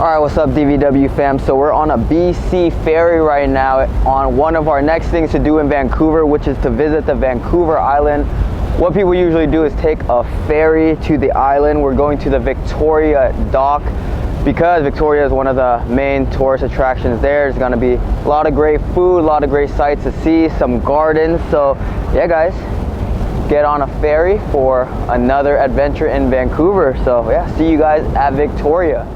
Alright, what's up DVW fam? So we're on a BC ferry right now on one of our next things to do in Vancouver, which is to visit the Vancouver Island. What people usually do is take a ferry to the island. We're going to the Victoria dock because Victoria is one of the main tourist attractions there. There's gonna be a lot of great food, a lot of great sights to see, some gardens. So yeah guys, get on a ferry for another adventure in Vancouver. So yeah, see you guys at Victoria.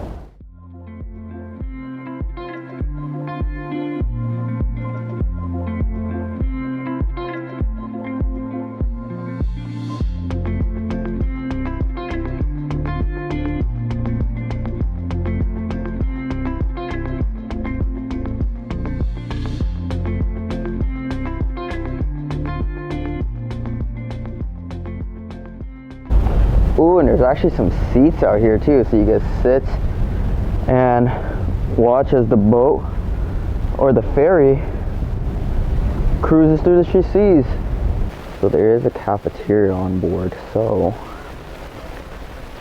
Ooh, and there's actually some seats out here too, so you can sit and watch as the boat or the ferry cruises through the seas. So there is a cafeteria on board, so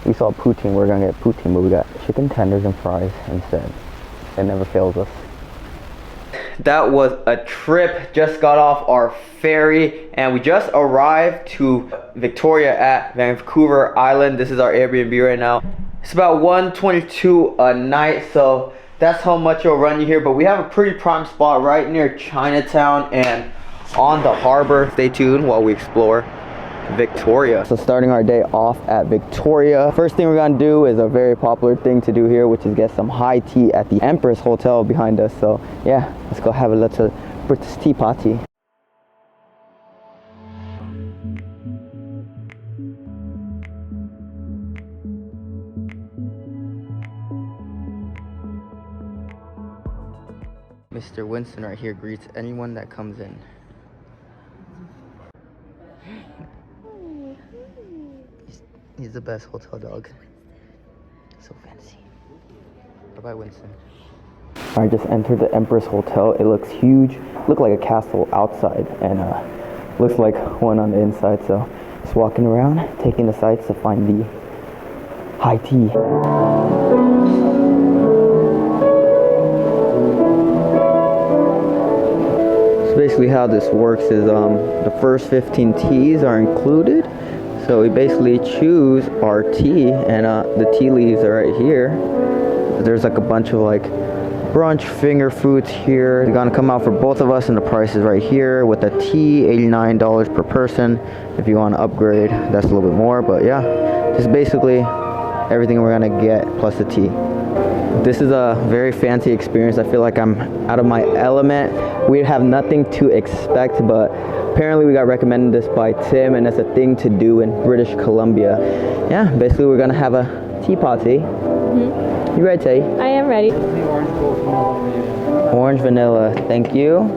we saw poutine, we're gonna get poutine, but we got chicken tenders and fries instead. It never fails us. That was a trip. Just got off our ferry and we just arrived to Victoria at Vancouver Island. This is our Airbnb right now. It's about $122 a night, so that's how much it'll run you here. But we have a pretty prime spot right near Chinatown and on the harbor. Stay tuned while we explore Victoria. So starting our day off at Victoria, first thing we're gonna do is a very popular thing to do here, which is get some high tea at the Empress hotel behind us. So yeah, let's go have a little British tea party. Mr. Winston right here greets anyone that comes in. He's the best hotel dog. So fancy. Bye-bye, Winston. I just entered the Empress Hotel. It looks huge. Looked like a castle outside and looks like one on the inside. So just walking around, taking the sights to find the high tea. So basically how this works is the first 15 teas are included. So we basically choose our tea, and the tea leaves are right here. There's like a bunch of like brunch finger foods here. They're gonna come out for both of us, and the price is right here with the tea, $89 per person. If you want to upgrade, that's a little bit more, but yeah, this is basically everything we're gonna get plus the tea. This is a very fancy experience. I feel like I'm out of my element. We have nothing to expect, but apparently we got recommended this by Tim, and it's a thing to do in British Columbia. Yeah, basically we're gonna have a tea party. You ready, Tay? I am ready. Orange vanilla, thank you.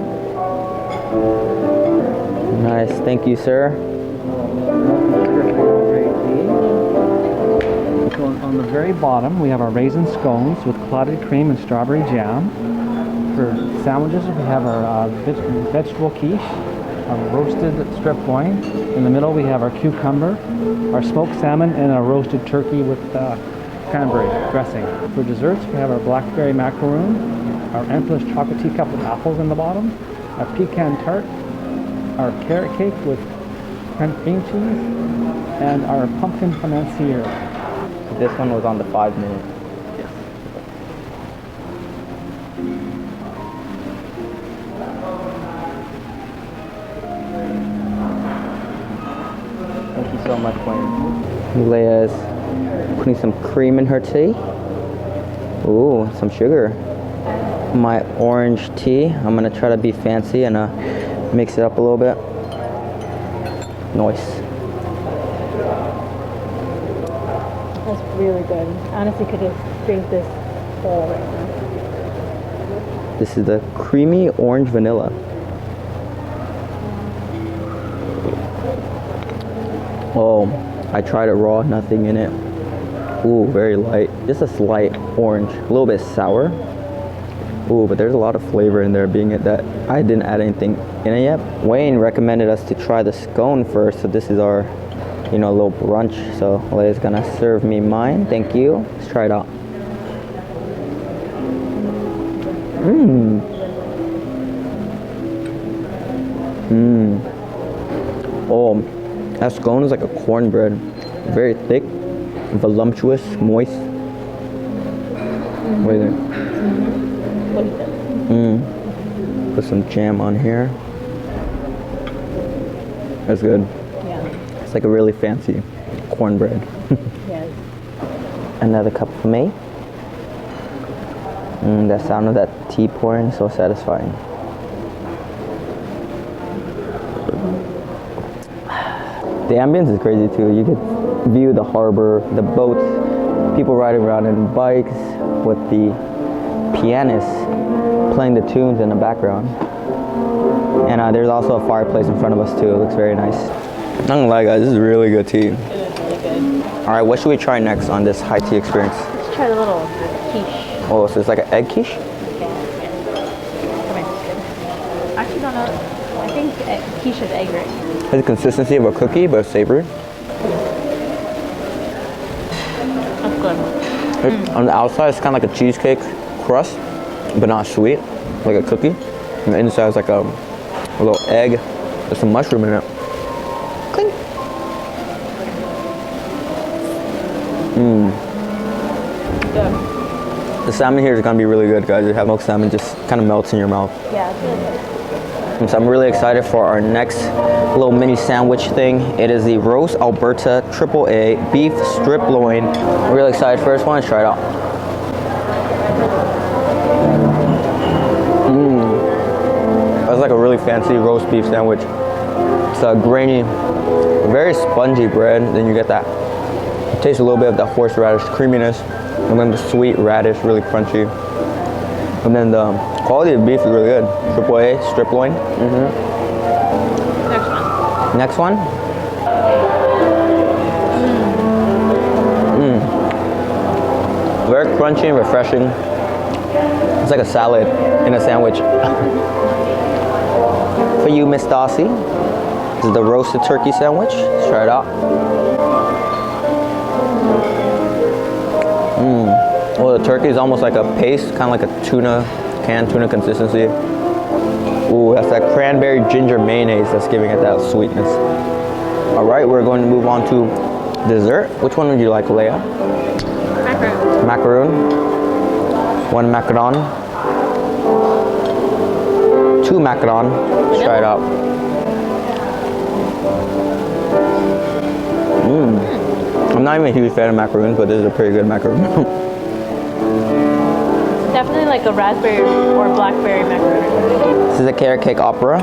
Nice, thank you, sir. So on the very bottom, we have our raisin scones with clotted cream and strawberry jam. For sandwiches, we have our vegetable quiche, our roasted strip loin. In the middle, we have our cucumber, our smoked salmon, and our roasted turkey with cranberry dressing. For desserts, we have our blackberry macaroon, our Empress chocolate teacup with apples in the bottom, our pecan tart, our carrot cake with cream cheese, and our pumpkin financier. This one was on the 5-minute. Yes. Thank you so much, Wayne. Leia's putting some cream in her tea. Ooh, some sugar. My orange tea. I'm gonna try to be fancy and mix it up a little bit. Nice. That's really good. Honestly, could just drink this whole right now. This is the creamy orange vanilla. Oh, I tried it raw, nothing in it. Ooh, very light. Just a slight orange, a little bit sour. Ooh, but there's a lot of flavor in there, being it that I didn't add anything in it yet. Wayne recommended us to try the scone first, so this is our, you know, little brunch. So Leia's gonna serve me mine. Thank you. Let's try it out. Mmm. Mmm. Oh, that scone is like a cornbread. Very thick, voluptuous, moist. What do you think? What do you think? Put some jam on here. That's good. Yeah. It's like a really fancy cornbread. Yes. Another cup for me. That sound of that tea pouring, so satisfying. The ambience is crazy too. You could view the harbor, the boats, people riding around in bikes with the pianist playing the tunes in the background. And there's also a fireplace in front of us too. It looks very nice. Not gonna lie guys, this is really good tea. It is really good. Alright, what should we try next on this high tea experience? Let's try the little quiche. Oh, so it's like an egg quiche? Come in. Actually, don't know. I think quiche is egg, right? It's the consistency of a cookie, but savory. That's good. On the outside, it's kind of like a cheesecake crust, but not sweet, like a cookie. And the inside is like a little egg with some mushroom in it. Clink. Good. The salmon here is gonna be really good, guys. You have smoked salmon, just kind of melts in your mouth. Yeah, it's really good. So I'm really excited for our next little mini sandwich thing. It is the Roast Alberta AAA beef strip loin. I'm really excited for this one. Let's try it out. That's like a really fancy roast beef sandwich. It's a grainy, very spongy bread. Then you get that, it tastes a little bit of the horseradish creaminess, and then the sweet radish, really crunchy. And then the quality of beef is really good. AAA strip loin. Next one. Next one. Very crunchy and refreshing. It's like a salad in a sandwich. For you, Miss Darcy, this is the roasted turkey sandwich. Let's try it out. Well, the turkey is almost like a paste, kind of like a canned tuna consistency. Ooh, that's that cranberry ginger mayonnaise that's giving it that sweetness. All right, we're going to move on to dessert. Which one would you like, Leia? Macaron. Macaroon. One macaron. Two macaron. Let's try it out. I'm not even a huge fan of macaroons, but this is a pretty good macaroon. Definitely like a raspberry or blackberry macaron. This is a carrot cake opera.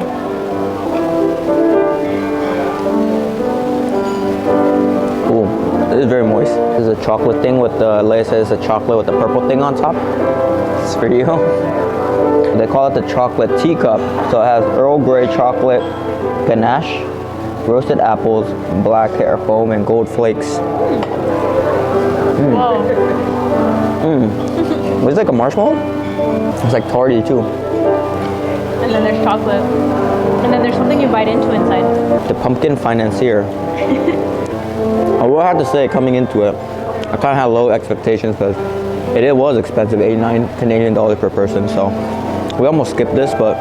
Ooh, this is very moist. This is a chocolate thing with the, Leia says it's a chocolate with the purple thing on top. This is for you. They call it the chocolate teacup. So it has Earl Grey chocolate ganache, roasted apples, black hair foam, and gold flakes. Whoa. It's like a marshmallow. It's like tarty too. And then there's chocolate. And then there's something you bite into inside. The pumpkin financier. I will have to say, coming into it, I kind of had low expectations because it was expensive, 89 Canadian dollars per person. So we almost skipped this, but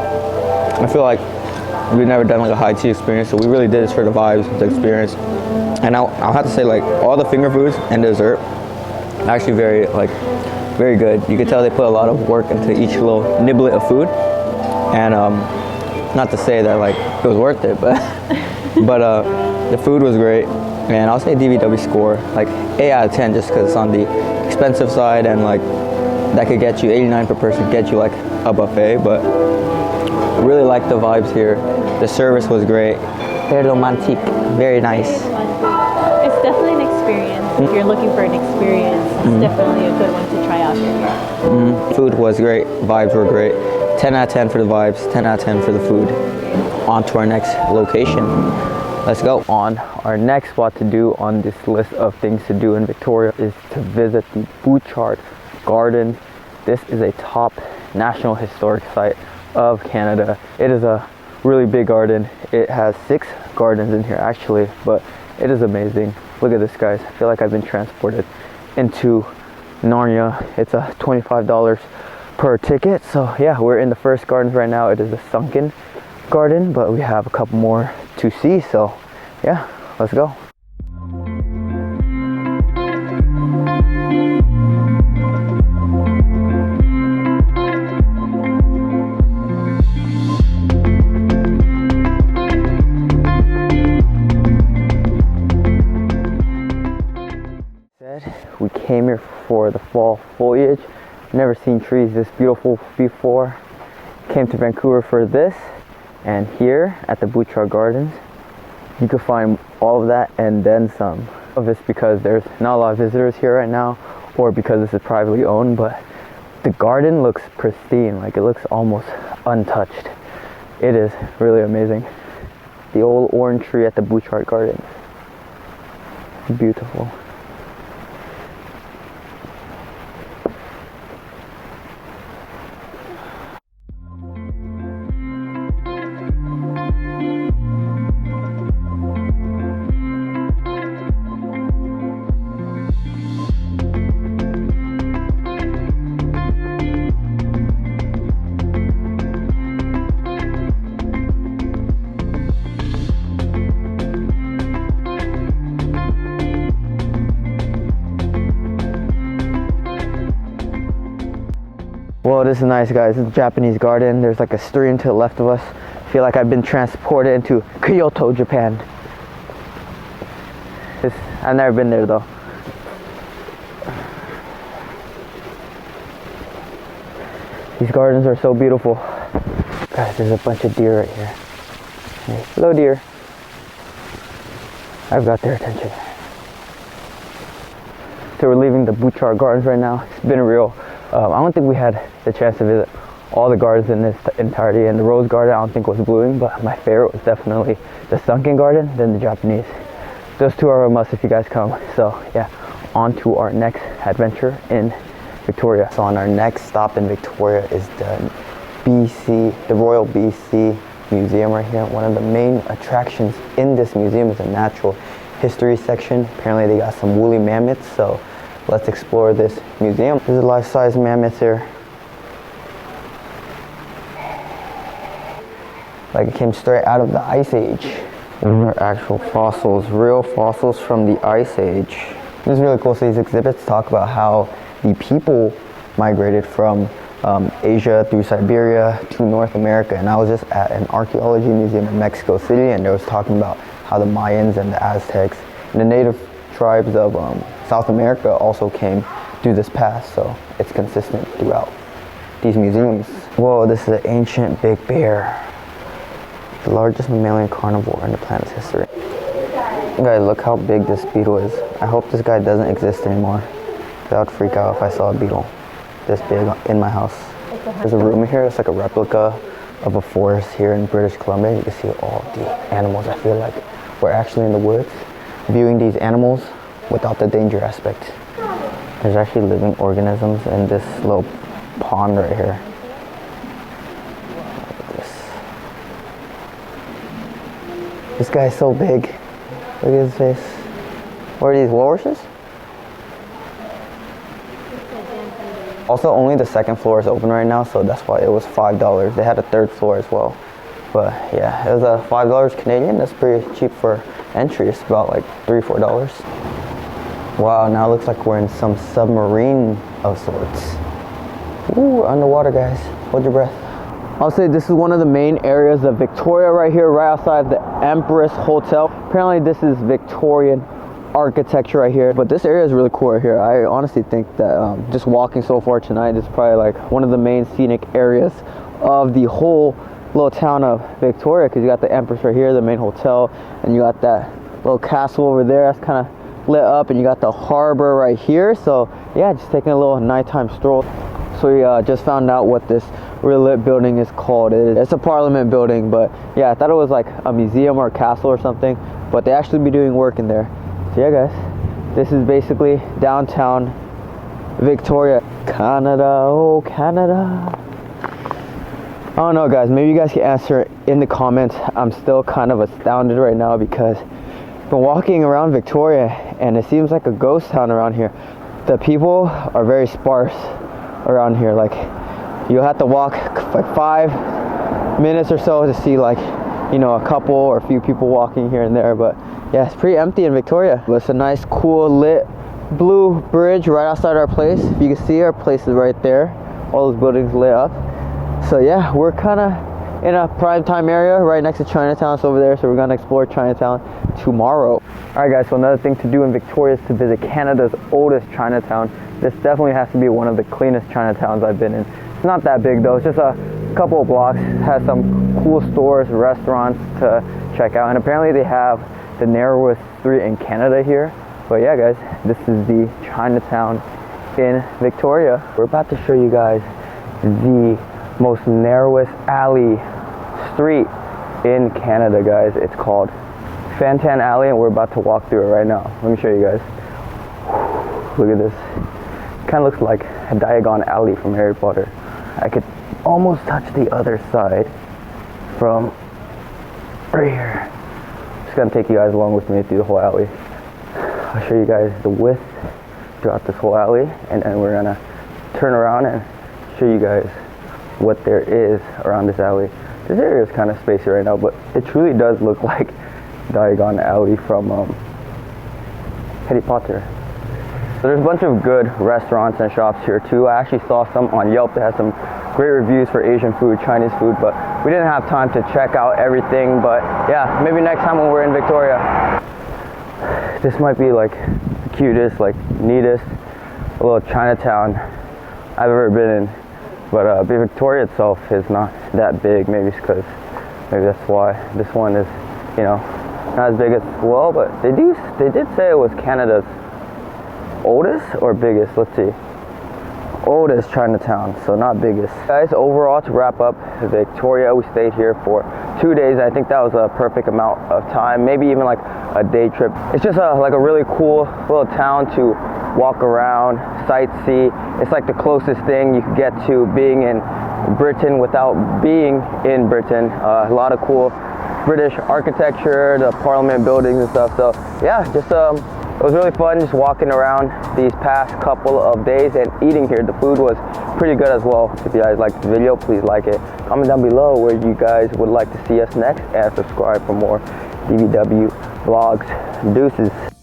I feel like we've never done like a high tea experience, so we really did this for the vibes, the experience. And I'll have to say, like, all the finger foods and dessert actually very good. You can tell they put a lot of work into each little niblet of food. And not to say that like it was worth it, but the food was great. And I'll say DVW score like 8 out of 10 just because it's on the expensive side, and like that could get you 89 per person, get you like a buffet. But I really like the vibes here. The service was great. Very romantic, very nice. It's definitely an experience. If you're looking for an experience, it's definitely a good one to try out here. Food was great, vibes were great. 10 out of 10 for the vibes, 10 out of 10 for the food. On to our next location. Let's go. On our next spot to do on this list of things to do in Victoria is to visit the Butchard Gardens. This is a top national historic site of Canada. It is a really big garden. It has 6 gardens in here actually, but it is amazing. Look at this, guys. I feel like I've been transported into Narnia. It's a $25 per ticket. So yeah, we're in the first gardens right now. It is a sunken garden, but we have a couple more to see. So yeah, let's go. We came here for the fall foliage. Never seen trees this beautiful before. Came to Vancouver for this, and here at the Butchard Gardens you can find all of that and then some. Of this because there's not a lot of visitors here right now, or because this is privately owned, but the garden looks pristine, like it looks almost untouched. It is really amazing. The old orange tree at the Butchard Gardens. Beautiful. Well, this is nice, guys. It's a Japanese garden. There's like a stream to the left of us. I feel like I've been transported into Kyoto, Japan. I've never been there though. These gardens are so beautiful. Guys, there's a bunch of deer right here. Hey, hello, deer. I've got their attention. So we're leaving the Butchard Gardens right now. It's been a real I don't think we had the chance to visit all the gardens in this entirety, and the rose garden I don't think was blooming, but my favorite was definitely the sunken garden, then the Japanese. Those two are a must if you guys come. So yeah, on to our next adventure in Victoria. So on our next stop in Victoria is the Royal BC Museum right here. One of the main attractions in this museum is a natural history section. Apparently they got some woolly mammoths, so let's explore this museum. There's a life-size mammoth here. Like it came straight out of the Ice Age. These are actual fossils, real fossils from the Ice Age. This is really cool. So these exhibits talk about how the people migrated from Asia through Siberia to North America. And I was just at an archaeology museum in Mexico City, and they was talking about how the Mayans and the Aztecs and the native tribes of South America also came through this path, so it's consistent throughout these museums. Whoa, this is an ancient big bear. The largest mammalian carnivore in the planet's history. Guys, look how big this beetle is. I hope this guy doesn't exist anymore. I would freak out if I saw a beetle this big in my house. There's a room here, it's like a replica of a forest here in British Columbia. You can see all the animals. I feel like we're actually in the woods, viewing these animals without the danger aspect. There's actually living organisms in this little pond right here. Look at this. This guy's so big. Look at his face. What are these, walruses? Also, only the second floor is open right now, so that's why it was $5. They had a third floor as well. But yeah, it was $5 Canadian. That's pretty cheap for entry. It's about like $3-4. Wow, now it looks like we're in some submarine of sorts. Ooh, underwater, guys. Hold your breath. I'll say this is one of the main areas of Victoria right here, right outside the Empress Hotel. Apparently this is Victorian architecture right here, but this area is really cool right here. I honestly think that just walking so far tonight is probably like one of the main scenic areas of the whole little town of Victoria, because you got the Empress right here, the main hotel, and you got that little castle over there that's kind of lit up, and you got the harbor right here. So yeah, just taking a little nighttime stroll. So we just found out what this really lit building is called. It's a parliament building, but yeah, I thought it was like a museum or a castle or something, but they actually be doing work in there. So yeah, guys, this is basically downtown Victoria, Canada. Oh, Canada. I don't know, guys, maybe you guys can answer in the comments. I'm still kind of astounded right now because I've been walking around Victoria and it seems like a ghost town around here. The people are very sparse around here. Like, you'll have to walk like 5 minutes or so to see like, you know, a couple or a few people walking here and there. But yeah, it's pretty empty in Victoria. But it's a nice, cool, lit blue bridge right outside our place. If you can see, our place is right there. All those buildings lit up. So yeah, we're kind of in a prime time area right next to Chinatown. It's over there, so we're gonna explore Chinatown tomorrow. Alright guys, so another thing to do in Victoria is to visit Canada's oldest Chinatown. This definitely has to be one of the cleanest Chinatowns I've been in. It's not that big though, it's just a couple of blocks. It has some cool stores, restaurants to check out, and apparently they have the narrowest street in Canada here. But yeah guys, this is the Chinatown in Victoria. We're about to show you guys the most narrowest alley street in Canada, guys. It's called Fantan Alley, and we're about to walk through it right now. Let me show you guys. Look at this. Kind of looks like a Diagon Alley from Harry Potter. I could almost touch the other side from right here. Just gonna take you guys along with me through the whole alley. I'll show you guys the width throughout this whole alley, and then we're gonna turn around and show you guys what there is around this alley. This area is kind of spacey right now, but it truly does look like Diagon Alley from Harry Potter. So there's a bunch of good restaurants and shops here too. I actually saw some on Yelp that had some great reviews for Asian food, Chinese food, but we didn't have time to check out everything. But yeah, maybe next time when we're in Victoria. This might be like the cutest, like neatest little Chinatown I've ever been in. But Victoria itself is not that big. Maybe it's because that's why this one is, you know, not as big as well. But they did say it was Canada's oldest or biggest. Let's see. Oldest Chinatown, so not biggest. Guys, overall, to wrap up Victoria, we stayed here for 2 days. I think that was a perfect amount of time, maybe even like a day trip. It's just like a really cool little town to walk around, sightsee. It's like the closest thing you could get to being in Britain without being in Britain. A lot of cool British architecture, the Parliament buildings and stuff. So yeah, just it was really fun just walking around these past couple of days and eating here. The food was pretty good as well. If you guys liked the video, please like it. Comment down below where you guys would like to see us next, and subscribe for more DVW vlogs. Deuces.